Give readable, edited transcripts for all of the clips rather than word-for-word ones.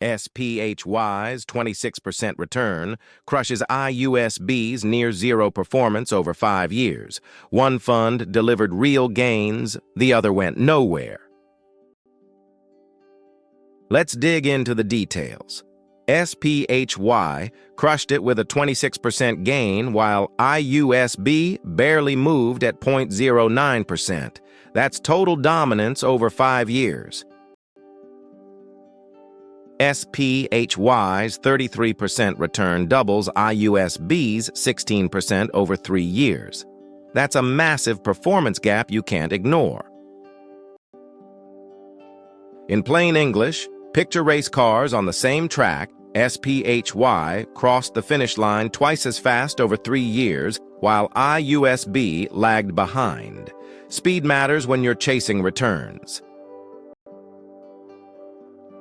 SPHY's 26% return crushes IUSB's near-zero performance over 5 years. One fund delivered real gains, the other went nowhere. Let's dig into the details. SPHY crushed it with a 26% gain, while IUSB barely moved at 0.09%. That's total dominance over 5 years. SPHY's 33% return doubles IUSB's 16% over 3 years. That's a massive performance gap you can't ignore. In plain English, picture race cars on the same track. SPHY crossed the finish line twice as fast over 3 years, while IUSB lagged behind. Speed matters when you're chasing returns.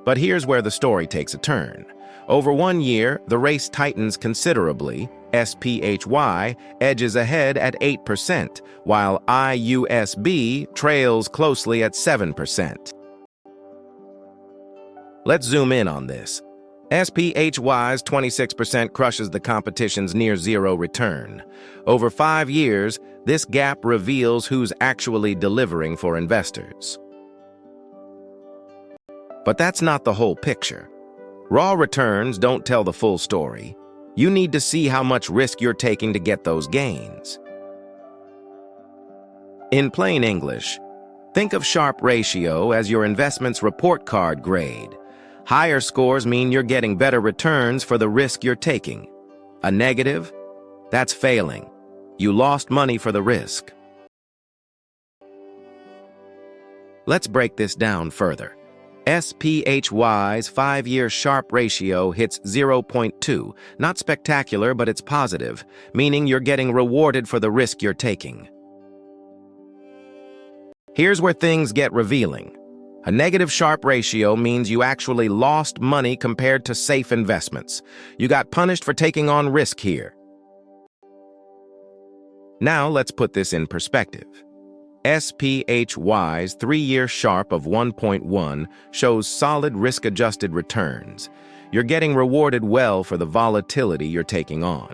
But here's where the story takes a turn. Over 1 year, the race tightens considerably. SPHY edges ahead at 8%, while IUSB trails closely at 7%. Let's zoom in on this. SPHY's 26% crushes the competition's near-zero return. Over 5 years, this gap reveals who's actually delivering for investors. But that's not the whole picture. Raw returns don't tell the full story. You need to see how much risk you're taking to get those gains. In plain English, think of Sharpe ratio as your investment's report card grade. Higher scores mean you're getting better returns for the risk you're taking. A negative? That's failing. You lost money for the risk. Let's break this down further. SPHY's 5-year Sharpe ratio hits 0.2. Not spectacular, but it's positive, meaning you're getting rewarded for the risk you're taking. Here's where things get revealing. A negative Sharpe ratio means you actually lost money compared to safe investments. You got punished for taking on risk here. Now let's put this in perspective. SPHY's 3-year Sharpe of 1.1 shows solid risk-adjusted returns. You're getting rewarded well for the volatility you're taking on.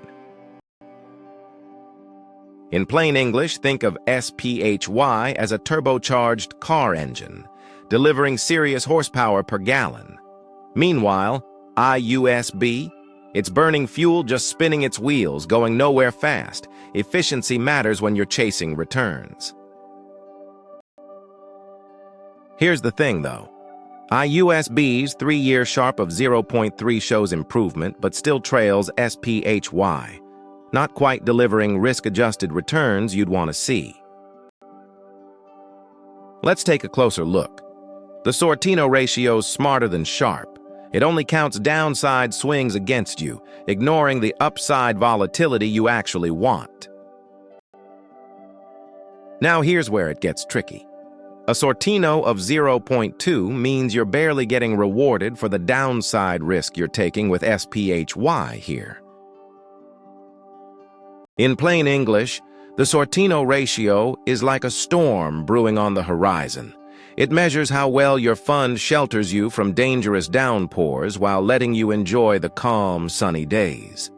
In plain English, think of SPHY as a turbocharged car engine, delivering serious horsepower per gallon. Meanwhile, IUSB, it's burning fuel just spinning its wheels, going nowhere fast. Efficiency matters when you're chasing returns. Here's the thing, though. IUSB's 3-year Sharpe of 0.3 shows improvement, but still trails SPHY, not quite delivering risk-adjusted returns you'd want to see. Let's take a closer look. The Sortino ratio's smarter than Sharpe. It only counts downside swings against you, ignoring the upside volatility you actually want. Now here's where it gets tricky. A Sortino of 0.2 means you're barely getting rewarded for the downside risk you're taking with SPHY here. In plain English, the Sortino ratio is like a storm brewing on the horizon. It measures how well your fund shelters you from dangerous downpours while letting you enjoy the calm, sunny days.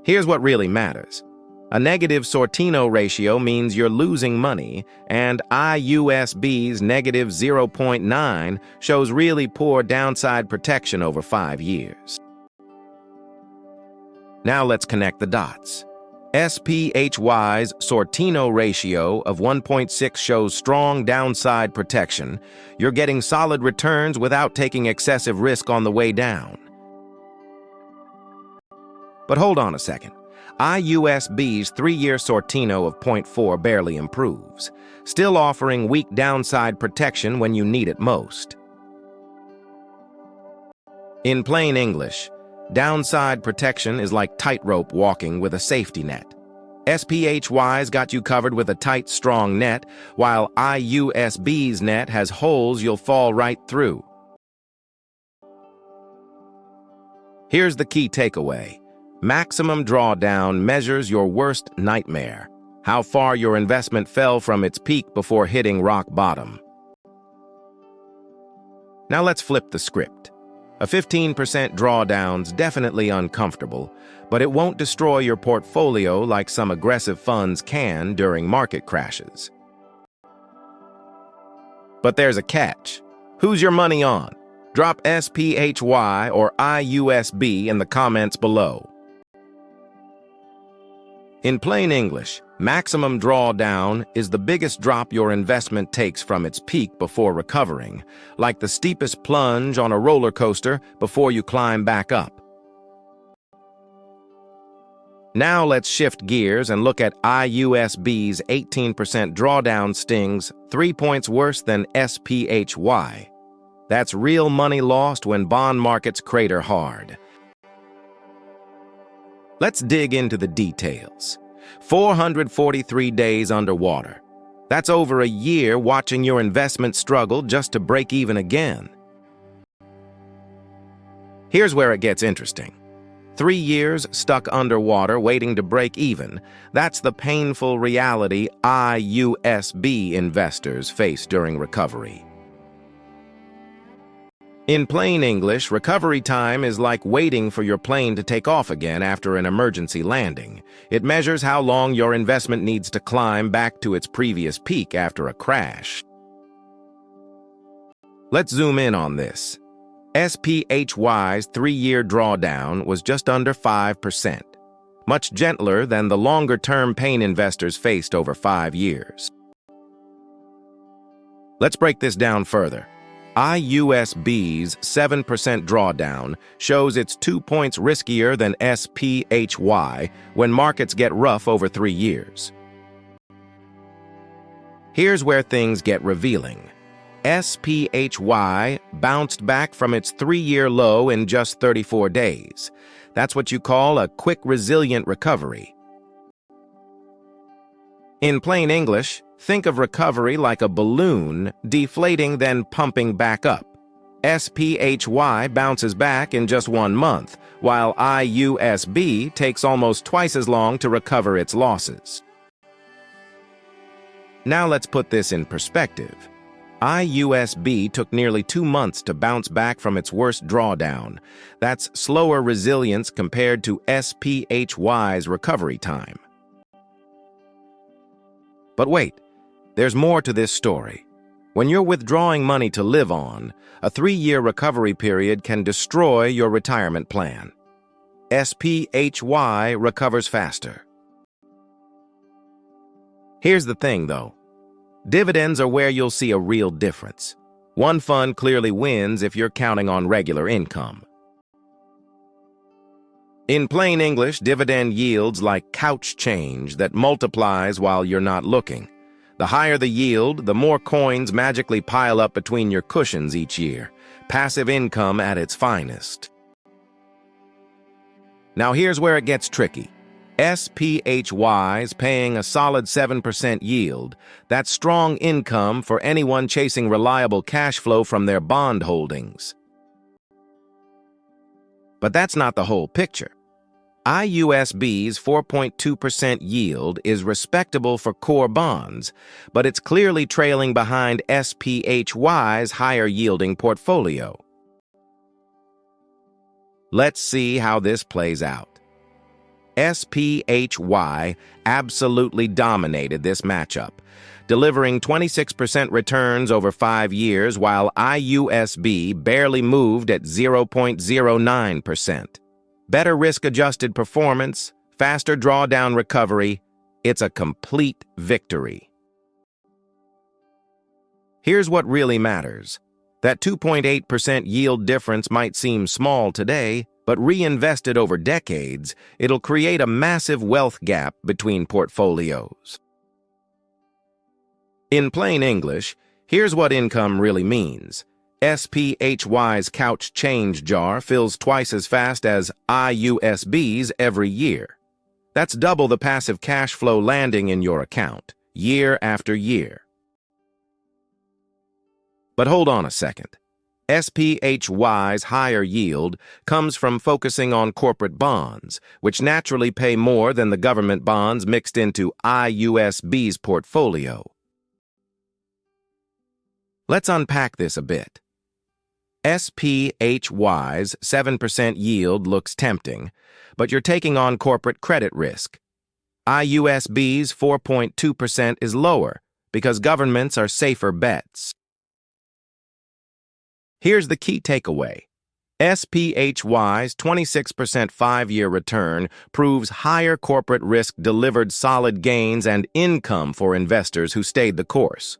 Here's what really matters. A negative Sortino ratio means you're losing money, and IUSB's negative 0.9 shows really poor downside protection over 5 years. Now let's connect the dots. SPHY's Sortino ratio of 1.6 shows strong downside protection. You're getting solid returns without taking excessive risk on the way down. But hold on a second. IUSB's 3-year Sortino of 0.4 barely improves, still offering weak downside protection when you need it most. In plain English, downside protection is like tightrope walking with a safety net. SPHY's got you covered with a tight, strong net, while IUSB's net has holes you'll fall right through. Here's the key takeaway. Maximum drawdown measures your worst nightmare, how far your investment fell from its peak before hitting rock bottom. Now let's flip the script. A 15% drawdown's definitely uncomfortable, but it won't destroy your portfolio like some aggressive funds can during market crashes. But there's a catch. Who's your money on? Drop SPHY or IUSB in the comments below. In plain English, maximum drawdown is the biggest drop your investment takes from its peak before recovering, like the steepest plunge on a roller coaster before you climb back up. Now let's shift gears and look at IUSB's 18% drawdown stings 3 points worse than SPHY. That's real money lost when bond markets crater hard. Let's dig into the details. 443 days underwater. That's over a year watching your investment struggle just to break even again. Here's where it gets interesting. 3 years stuck underwater waiting to break even. That's the painful reality IUSB investors face during recovery. In plain English, recovery time is like waiting for your plane to take off again after an emergency landing. It measures how long your investment needs to climb back to its previous peak after a crash. Let's zoom in on this. SPHY's 3-year drawdown was just under 5%, much gentler than the longer-term pain investors faced over 5 years. Let's break this down further. IUSB's 7% drawdown shows it's 2 points riskier than SPHY when markets get rough over 3 years. Here's where things get revealing. SPHY bounced back from its 3-year low in just 34 days. That's what you call a quick, resilient recovery. In plain English, think of recovery like a balloon deflating then pumping back up. SPHY bounces back in just 1 month, while IUSB takes almost twice as long to recover its losses. Now let's put this in perspective. IUSB took nearly 2 months to bounce back from its worst drawdown. That's slower resilience compared to SPHY's recovery time. But wait, there's more to this story. When you're withdrawing money to live on, a 3-year recovery period can destroy your retirement plan. SPHY recovers faster. Here's the thing, though. Dividends are where you'll see a real difference. One fund clearly wins if you're counting on regular income. In plain English, dividend yields like couch change that multiplies while you're not looking. The higher the yield, the more coins magically pile up between your cushions each year. Passive income at its finest. Now here's where it gets tricky. SPHY's paying a solid 7% yield. That's strong income for anyone chasing reliable cash flow from their bond holdings. But that's not the whole picture. IUSB's 4.2% yield is respectable for core bonds, but it's clearly trailing behind SPHY's higher-yielding portfolio. Let's see how this plays out. SPHY absolutely dominated this matchup, delivering 26% returns over 5 years, while IUSB barely moved at 0.09%. Better risk-adjusted performance, faster drawdown recovery, it's a complete victory. Here's what really matters. That 2.8% yield difference might seem small today, but reinvested over decades, it'll create a massive wealth gap between portfolios. In plain English, here's what income really means. SPHY's couch change jar fills twice as fast as IUSB's every year. That's double the passive cash flow landing in your account, year after year. But hold on a second. SPHY's higher yield comes from focusing on corporate bonds, which naturally pay more than the government bonds mixed into IUSB's portfolio. Let's unpack this a bit. SPHY's 7% yield looks tempting, but you're taking on corporate credit risk. IUSB's 4.2% is lower because governments are safer bets. Here's the key takeaway. SPHY's 26% 5-year return proves higher corporate risk delivered solid gains and income for investors who stayed the course.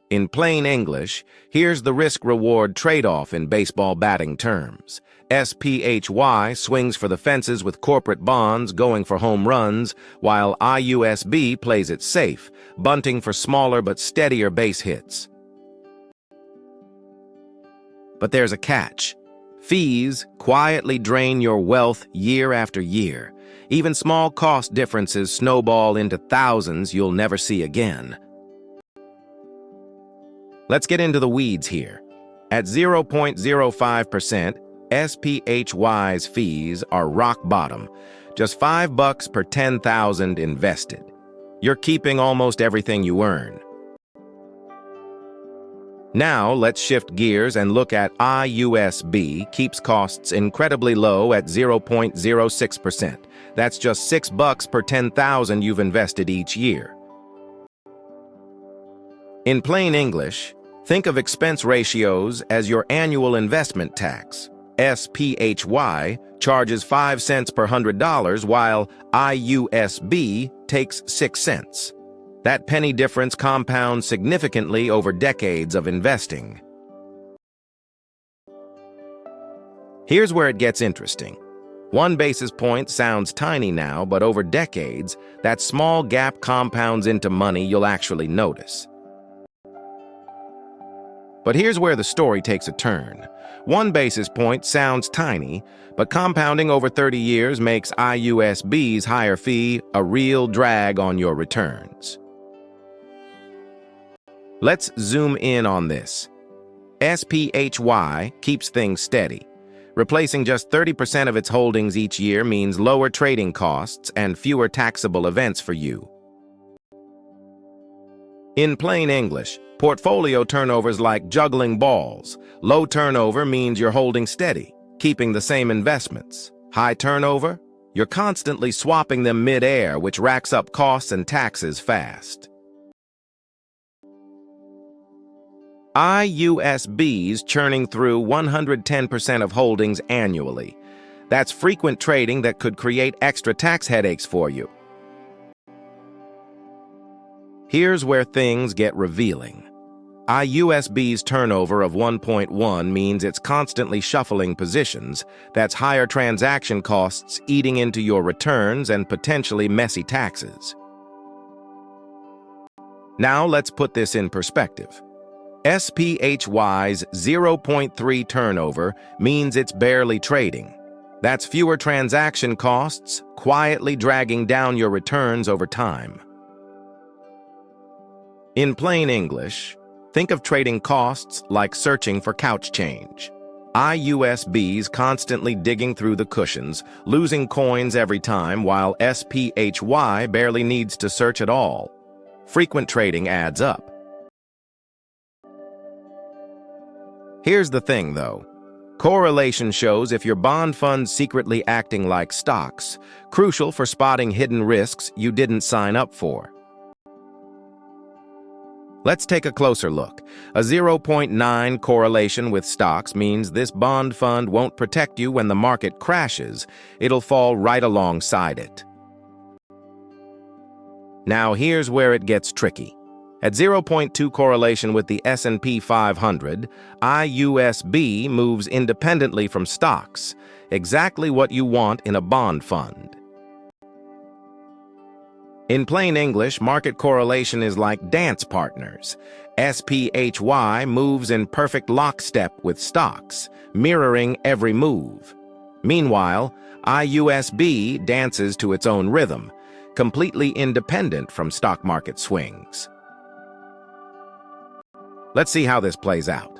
In plain English, here's the risk-reward trade-off in baseball batting terms. SPHY swings for the fences with corporate bonds going for home runs, while IUSB plays it safe, bunting for smaller but steadier base hits. But there's a catch. Fees quietly drain your wealth year after year. Even small cost differences snowball into thousands you'll never see again. Let's get into the weeds here. At 0.05%, SPHY's fees are rock bottom, just $5 per 10,000 invested. You're keeping almost everything you earn. Now, let's shift gears and look at IUSB keeps costs incredibly low at 0.06%. That's just $6 per 10,000 you've invested each year. In plain English, think of expense ratios as your annual investment tax. SPHY charges 5 cents per $100, while IUSB takes 6 cents. That penny difference compounds significantly over decades of investing. Here's where it gets interesting. 1 basis point sounds tiny now, but over decades, that small gap compounds into money you'll actually notice. But here's where the story takes a turn. 1 basis point sounds tiny, but compounding over 30 years makes IUSB's higher fee a real drag on your returns. Let's zoom in on this. SPHY keeps things steady. Replacing just 30% of its holdings each year means lower trading costs and fewer taxable events for you. In plain English, portfolio turnover's like juggling balls. Low turnover means you're holding steady, keeping the same investments. High turnover? You're constantly swapping them mid-air, which racks up costs and taxes fast. IUSB's churning through 110% of holdings annually. That's frequent trading that could create extra tax headaches for you. Here's where things get revealing. IUSB's turnover of 1.1 means it's constantly shuffling positions. That's higher transaction costs eating into your returns and potentially messy taxes. Now let's put this in perspective. SPHY's 0.3 turnover means it's barely trading. That's fewer transaction costs, quietly dragging down your returns over time. In plain English, think of trading costs like searching for couch change. IUSB's constantly digging through the cushions, losing coins every time, while SPHY barely needs to search at all. Frequent trading adds up. Here's the thing, though. Correlation shows if your bond fund's secretly acting like stocks, crucial for spotting hidden risks you didn't sign up for. Let's take a closer look. A 0.9 correlation with stocks means this bond fund won't protect you when the market crashes. It'll fall right alongside it. Now here's where it gets tricky. At 0.2 correlation with the S&P 500, IUSB moves independently from stocks, exactly what you want in a bond fund. In plain English, market correlation is like dance partners. SPHY moves in perfect lockstep with stocks, mirroring every move. Meanwhile, IUSB dances to its own rhythm, completely independent from stock market swings. Let's see how this plays out.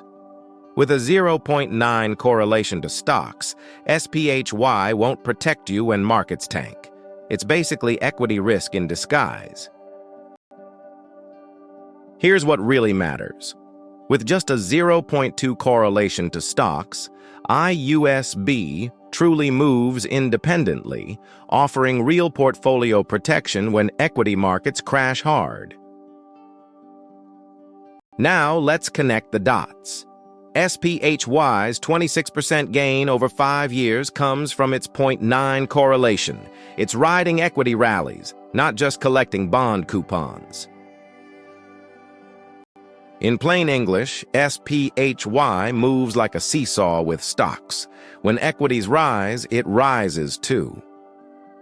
With a 0.9 correlation to stocks, SPHY won't protect you when markets tank. It's basically equity risk in disguise. Here's what really matters. With just a 0.2 correlation to stocks, IUSB truly moves independently, offering real portfolio protection when equity markets crash hard. Now let's connect the dots. SPHY's 26% gain over 5 years comes from its 0.9 correlation. It's riding equity rallies, not just collecting bond coupons. In plain English, SPHY moves like a seesaw with stocks. When equities rise, it rises too.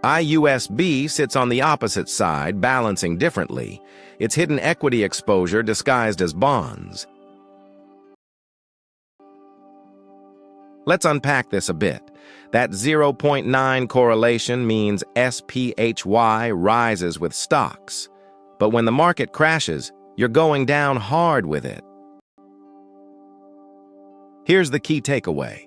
IUSB sits on the opposite side, balancing differently. It's hidden equity exposure disguised as bonds. Let's unpack this a bit. That 0.9 correlation means SPHY rises with stocks. But when the market crashes, you're going down hard with it. Here's the key takeaway.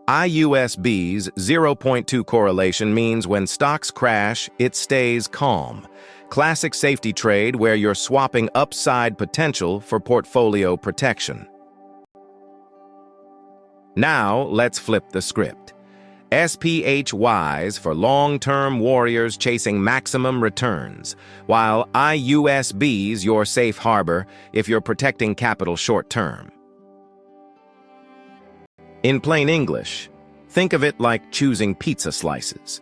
IUSB's 0.2 correlation means when stocks crash, it stays calm. Classic safety trade where you're swapping upside potential for portfolio protection. Now, let's flip the script. SPHY's for long-term warriors chasing maximum returns, while IUSB's your safe harbor if you're protecting capital short-term. In plain English, think of it like choosing pizza slices.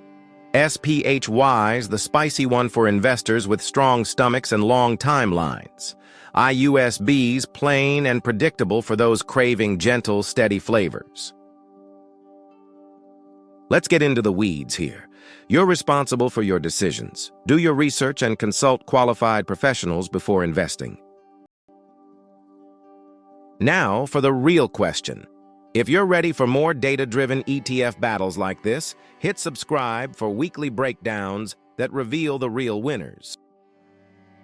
SPHY's the spicy one for investors with strong stomachs and long timelines. IUSB's plain and predictable for those craving gentle, steady flavors. Let's get into the weeds here. You're responsible for your decisions. Do your research and consult qualified professionals before investing. Now for the real question. If you're ready for more data-driven ETF battles like this, hit subscribe for weekly breakdowns that reveal the real winners.